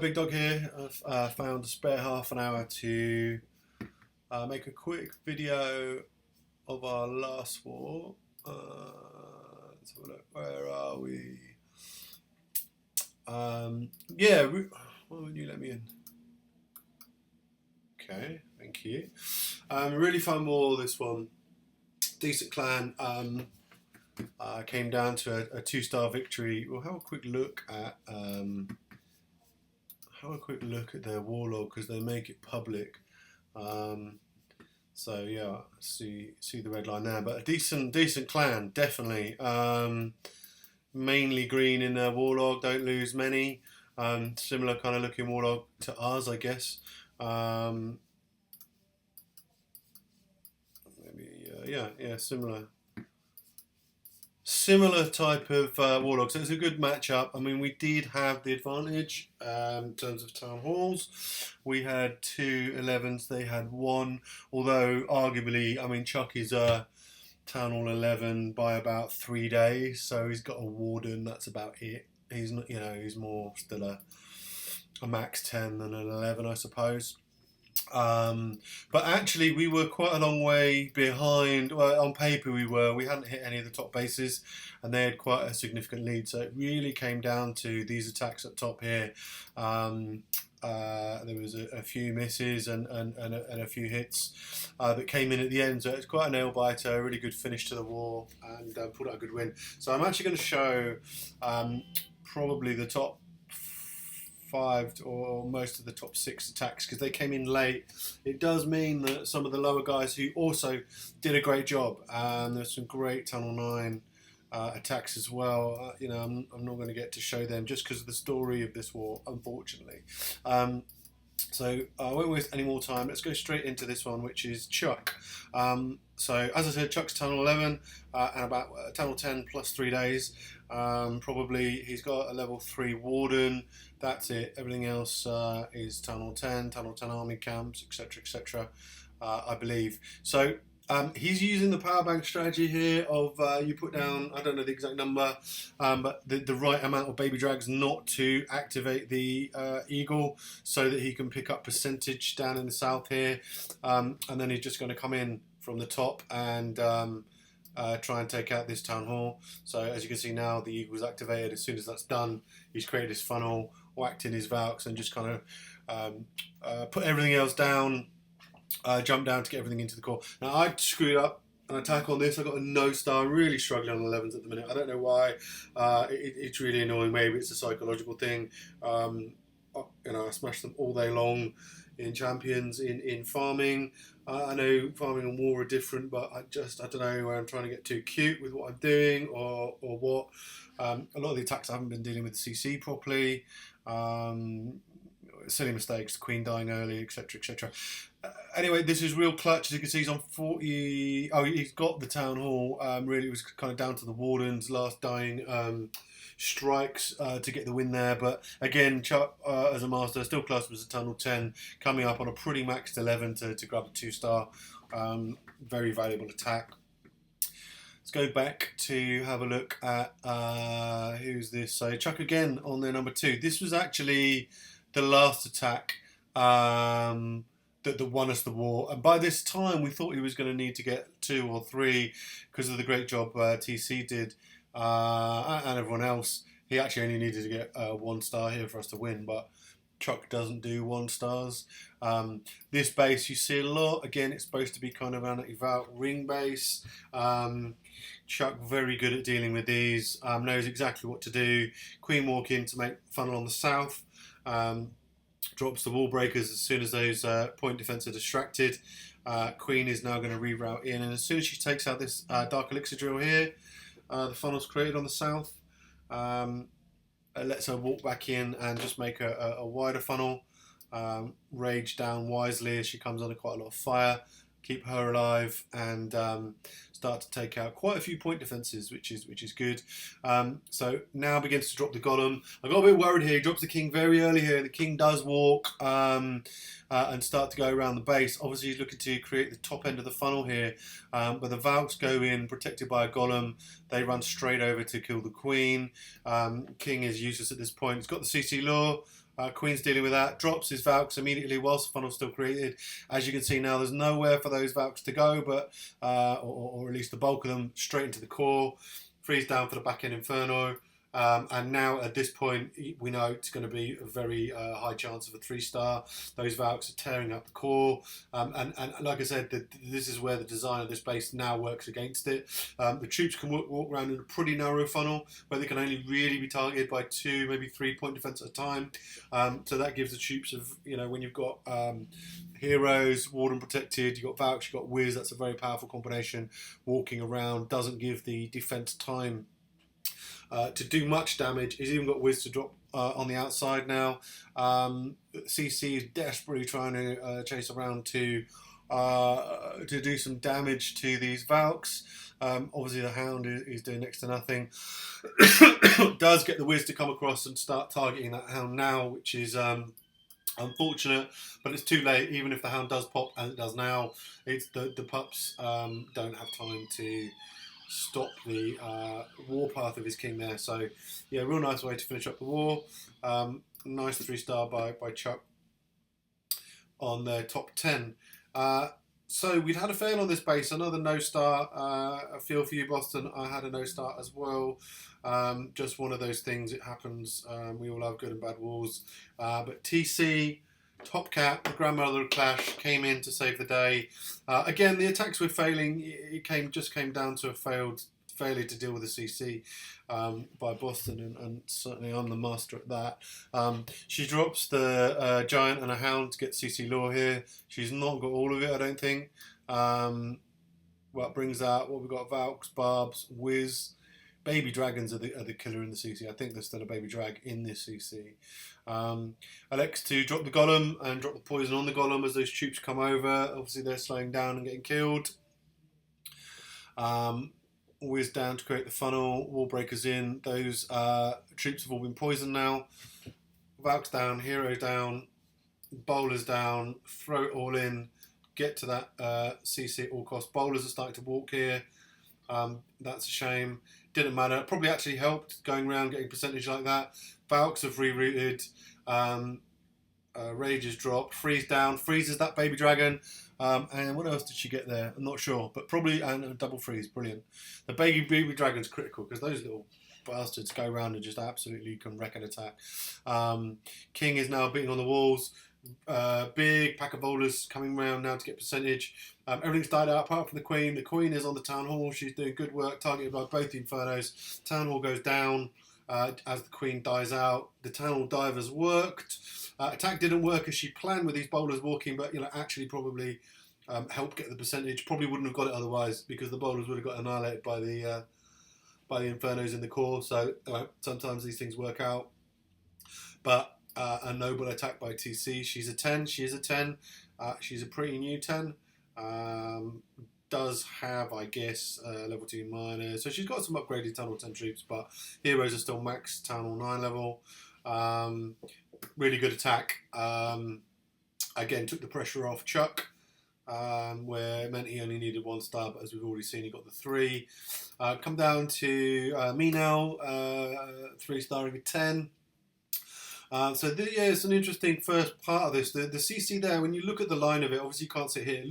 Big Dog here. I've found a spare half an hour to make a quick video of our last war. Let's have a look. Where are we? Yeah, why won't you let me in? Okay, thank you. Really fun war, this one. Decent clan. Came down to a two-star victory. We'll have a quick look at their warlord because they make it public. So yeah, see the red line there, but a decent clan, definitely. Mainly green in their warlord, don't lose many. Similar kind of looking warlord to ours, I guess. Maybe yeah, similar type of warlock. So it's a good matchup. I mean, we did have the advantage in terms of town halls. We had 2 11s, they had 1. Although arguably, I mean, Chuck is town hall 11 by about 3 days, so he's got a warden. That's about it. He's not, he's more still a max 10 than an 11, I suppose. But actually we were quite a long way behind. Well, on paper we hadn't hit any of the top bases and they had quite a significant lead, so it really came down to these attacks up top here. There was a few misses and a few hits that came in at the end, so it's quite a nail biter, a really good finish to the war, and pulled out a good win. So I'm actually going to show probably the top 5 or most of the top 6 attacks because they came in late. It does mean that some of the lower guys who also did a great job, there's some great Tunnel 9 attacks as well. I'm not going to get to show them just because of the story of this war, unfortunately. So I won't waste any more time. Let's go straight into this one, which is Chuck. So as I said, Chuck's Tunnel 11 and about Tunnel 10 plus 3 days. Probably he's got a level 3 warden. That's it. Everything else is Tunnel 10 army camps, etc. I believe. So he's using the power bank strategy here of you put down, I don't know the exact number, but the right amount of baby drags not to activate the eagle so that he can pick up percentage down in the south here, and then he's just going to come in from the top and try and take out this town hall. So as you can see now, the eagle's activated. As soon as that's done, he's created his funnel, whacked in his Valks, and just kind of put everything else down, jump down to get everything into the core. Now I screwed up an attack on this. I got a no star. I'm really struggling on 11s at the minute. I don't know why. It's really annoying. Maybe it's a psychological thing. I smash them all day long in champions, in farming. I know farming and war are different, but I don't know where I'm trying to get too cute with what I'm doing or what. A lot of the attacks I haven't been dealing with the CC properly. Silly mistakes, the queen dying early, etc. Anyway, this is real clutch. As you can see, he's on 40. Oh, he's got the town hall. Really, it was kind of down to the warden's last dying strikes to get the win there. But again, Chuck as a master still classed as a Tunnel 10, coming up on a pretty maxed 11 to grab a 2-star. Very valuable attack. Let's go back to have a look at who's this. So Chuck again on their number 2. This was actually the last attack that won us the war, and by this time we thought he was going to need to get 2 or 3 because of the great job TC did and everyone else. He actually only needed to get 1 star here for us to win, but Chuck doesn't do 1 stars. This base you see a lot. Again, it's supposed to be kind of an anti-Valk ring base. Chuck very good at dealing with these, knows exactly what to do. Queen walk in to make funnel on the south. Drops the wall breakers as soon as those point defense are distracted. Queen is now going to reroute in, and as soon as she takes out this dark elixir drill here, the funnel's created on the south. Lets her walk back in and just make a wider funnel. Rage down wisely as she comes under quite a lot of fire. Keep her alive and start to take out quite a few point defences, which is good. So now begins to drop the golem. I got a bit worried here. He drops the king very early here. The king does walk and start to go around the base. Obviously he's looking to create the top end of the funnel here, but the Valks go in protected by a golem. They run straight over to kill the queen. King is useless at this point. He's got the CC law. Queen's dealing with that, drops his Valks immediately whilst the funnel's still created. As you can see now, there's nowhere for those Valks to go, but or at least the bulk of them straight into the core. Freeze down for the back end Inferno. And now at this point, we know it's going to be a very high chance of a 3-star. Those Valks are tearing up the core. And like I said, this is where the design of this base now works against it. The troops can walk around in a pretty narrow funnel where they can only really be targeted by 2, maybe 3-point defense at a time. So that gives the troops of, when you've got heroes, Warden protected, you've got Valks, you've got Wiz, that's a very powerful combination. Walking around doesn't give the defense time to do much damage. He's even got Wiz to drop on the outside now. CC is desperately trying to chase around to do some damage to these Valks. Obviously the Hound is doing next to nothing. Does get the Wiz to come across and start targeting that Hound now, which is unfortunate, but it's too late. Even if the Hound does pop, as it does now, it's the pups don't have time to stop the warpath of his king there. So yeah, real nice way to finish up the war. Nice 3-star by Chuck on their top 10. So we'd had a fail on this base, another no-star. I feel for you, Boston. I had a no-star as well. Just one of those things, it happens. We all have good and bad wars. But TC, Top Cat, the grandmother of Clash, came in to save the day. Again, the attacks were failing. It just came down to a failure to deal with the CC by Boston, and certainly I'm the master at that. She drops the Giant and a Hound to get CC lore here. She's not got all of it, I don't think. Well, it brings out what we've got: Valks, Barbs, Wiz. Baby dragons are the killer in the CC. I think there's still a baby drag in this CC. Alex to drop the Golem and drop the poison on the Golem as those troops come over. Obviously they're slowing down and getting killed. Wiz down to create the funnel. Wall breakers in. Those troops have all been poisoned now. Valks down, Heroes down, Bowlers down. Throw it all in. Get to that CC at all costs. Bowlers are starting to walk here. That's a shame. Didn't matter. Probably actually helped going around getting percentage like that. Valks have rerouted. Rage is dropped. Freeze down. Freezes that baby dragon. And what else did she get there? I'm not sure. But probably and a double freeze. Brilliant. The baby dragon's critical because those little bastards go around and just absolutely can wreck an attack. King is now beating on the walls. Big pack of bowlers coming around now to get percentage. Everything's died out apart from the Queen. The Queen is on the Town Hall. She's doing good work, targeted by both the Infernos. Town Hall goes down as the Queen dies out. The Town Hall divers worked. Attack didn't work as she planned with these bowlers walking, but actually probably helped get the percentage. Probably wouldn't have got it otherwise because the bowlers would have got annihilated by the Infernos in the core. So sometimes these things work out. But a noble attack by TC. She's a 10. She is a 10. She's a pretty new 10. Does have, I guess, level 2 minor. So she's got some upgraded Town Hall 10 troops, but heroes are still max Town Hall 9 level. Really good attack. Again, took the pressure off Chuck, where it meant he only needed 1 star, but as we've already seen, he got the 3. Come down to me now, 3-starring a 10. So it's an interesting first part of this. The CC there, when you look at the line of it, obviously you can't see it here,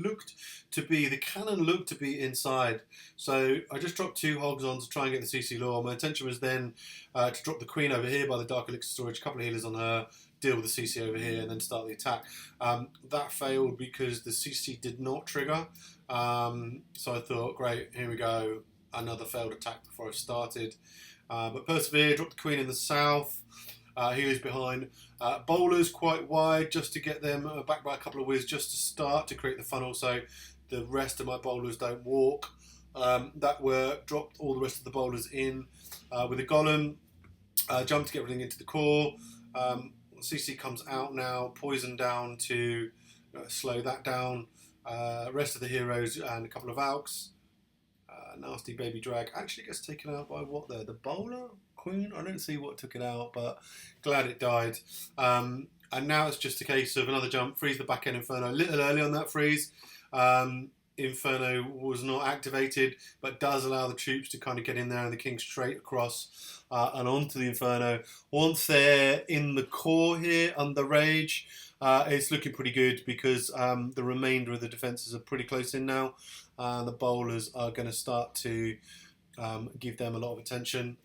the cannon looked to be inside. So I just dropped 2 hogs on to try and get the CC lore. My intention was then to drop the Queen over here by the Dark Elixir storage, a couple of healers on her, deal with the CC over here, and then start the attack. That failed because the CC did not trigger. So I thought, great, here we go, another failed attack before I started. But persevere, dropped the Queen in the south. Healers behind. Bowlers quite wide just to get them back by a couple of Wiz just to start to create the funnel so the rest of my bowlers don't walk. That worked. Dropped all the rest of the bowlers in with a Golem. Jumped to get everything into the core. CC comes out now. Poison down to slow that down. Rest of the heroes and a couple of Valks. Nasty baby drag actually gets taken out by what there? The bowler? Queen? I don't see what took it out, but glad it died. And now it's just a case of another jump, freeze the back end Inferno a little early on that freeze. Inferno was not activated, but does allow the troops to kind of get in there and the king straight across and onto the Inferno. Once they're in the core here under Rage, it's looking pretty good because the remainder of the defences are pretty close in now. The bowlers are going to start to give them a lot of attention.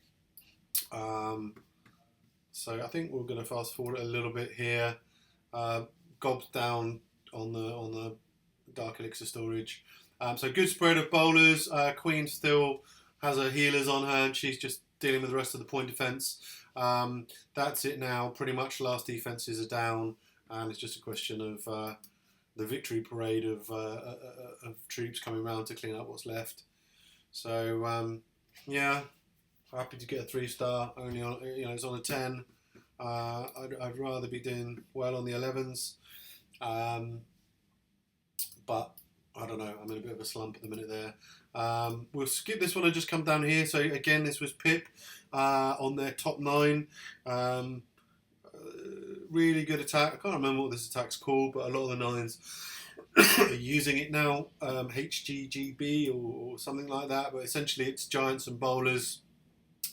So I think we're going to fast forward a little bit here. Gobs down on the Dark Elixir storage. So good spread of bowlers. Queen still has her healers on her and she's just dealing with the rest of the point defence. That's it now. Pretty much last defences are down and it's just a question of the victory parade of troops coming around to clean up what's left. So yeah, happy to get a 3-star. Only on, it's on a 10. I'd rather be doing well on the 11s. But I don't know, I'm in a bit of a slump at the minute there. We'll skip this one and just come down here. So again, this was Pip on their top 9. Really good attack. I can't remember what this attack's called, but a lot of the 9s are using it now. HGGB or something like that. But essentially it's giants and bowlers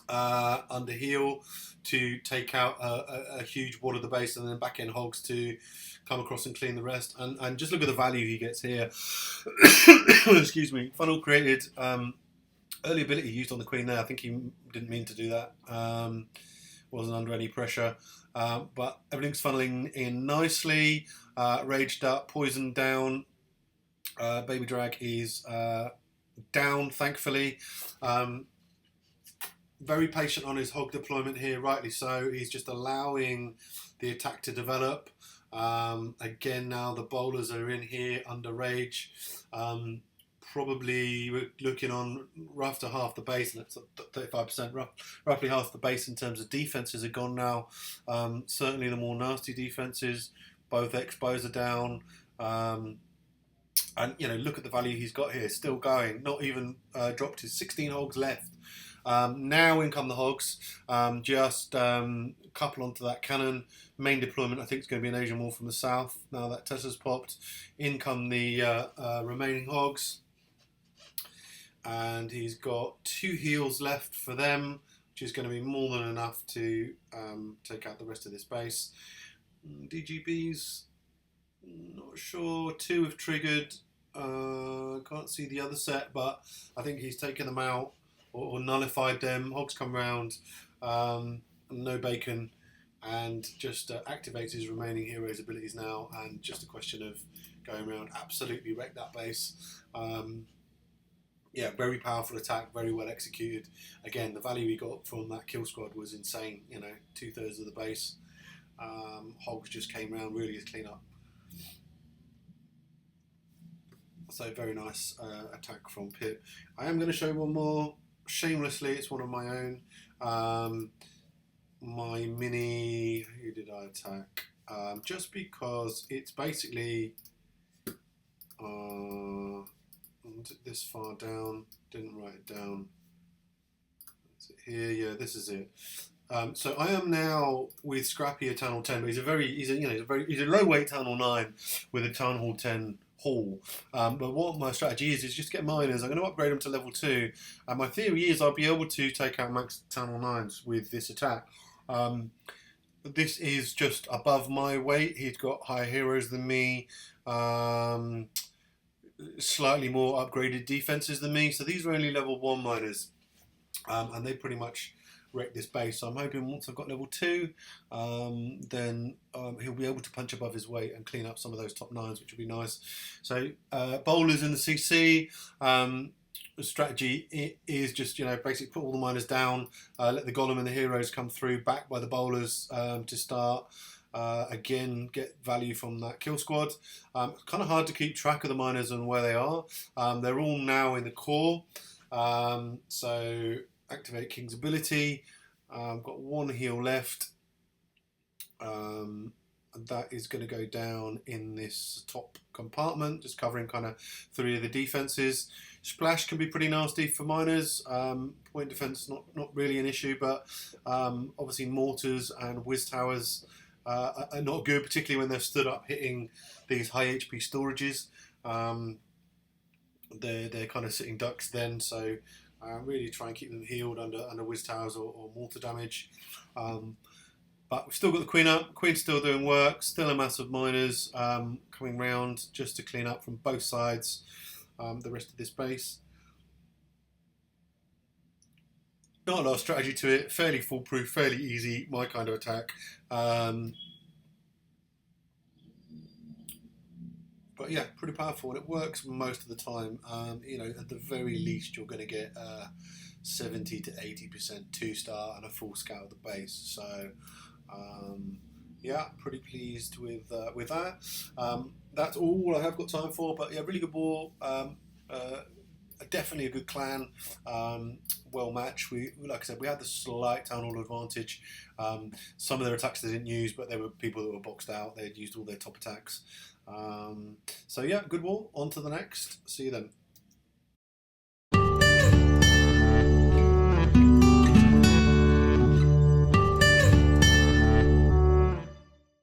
under heel to take out a huge wall of the base, and then back end hogs to come across and clean the rest. And just look at the value he gets here. Excuse me. Funnel created early ability used on the queen there. I think he didn't mean to do that. Wasn't under any pressure. But everything's funneling in nicely. Raged up, poisoned down. Baby Drag is down, thankfully. Very patient on his hog deployment here, rightly so. He's just allowing the attack to develop. Again, now the bowlers are in here under Rage. Probably we're looking on rough to half the base, and it's 35%, roughly half the base in terms of defences are gone now. Certainly the more nasty defences, both expos are down. And look at the value he's got here, still going, not even dropped his 16 hogs left. Now in come the hogs, just couple onto that cannon. Main deployment I think is going to be an Asian wall from the south. Now that Tesla's popped, in come the remaining hogs. And he's got 2 heals left for them, which is going to be more than enough to take out the rest of this base. DGBs, not sure. 2 have triggered. Can't see the other set, but I think he's taken them out or nullified them. Hogs come round, no bacon, and just activates his remaining heroes' abilities now, and just a question of going around, absolutely wreck that base. Yeah, very powerful attack, very well executed. Again, the value he got from that kill squad was insane, 2/3 of the base. Hogs just came around really as clean up. So very nice attack from Pip. I am going to show one more. Shamelessly, it's one of my own. My mini, who did I attack? Just because it's basically this far down. Didn't write it down. Is it here? Yeah, this is it. So I am now with Scrappy at Town Hall 10, but he's a low weight Town Hall 9 with a Town Hall 10 haul. But what my strategy is just get miners. I'm going to upgrade them to level 2, and my theory is I'll be able to take out max Town Hall 9s with this attack. This is just above my weight. He's got higher heroes than me, slightly more upgraded defenses than me, so these are only level 1 miners, and they pretty much wreck this base. So I'm hoping once I've got level 2, then he'll be able to punch above his weight and clean up some of those top 9s, which will be nice. So bowlers in the CC, the strategy is just basically put all the miners down, let the golem and the heroes come through, backed by the bowlers to start. Again, get value from that kill squad. Kind of hard to keep track of the miners and where they are. They're all now in the core. So activate King's ability. Got 1 heal left. And that is going to go down in this top compartment, just covering kind of 3 of the defenses. Splash can be pretty nasty for miners. Point defense not really an issue, but obviously mortars and whiz towers are not good, particularly when they're stood up hitting these high HP storages. they're kind of sitting ducks then. So really try and keep them healed under whiz towers or mortar damage. But we've still got the queen up. Queen's still doing work. Still a mass of miners coming round just to clean up from both sides the rest of this base. Not a lot of strategy to it. Fairly foolproof, fairly easy. My kind of attack. But yeah, pretty powerful, and it works most of the time. You know, at the very least, you're going to get 70 to 80% 2-star and a full scale of the base. So yeah, pretty pleased with that. That's all I have got time for. But yeah, really good war. Definitely a good clan. Well matched. Like I said, we had the slight town hall advantage. Some of their attacks they didn't use, but there were people that were boxed out. They had used all their top attacks. So yeah, good war. On to the next. See you then.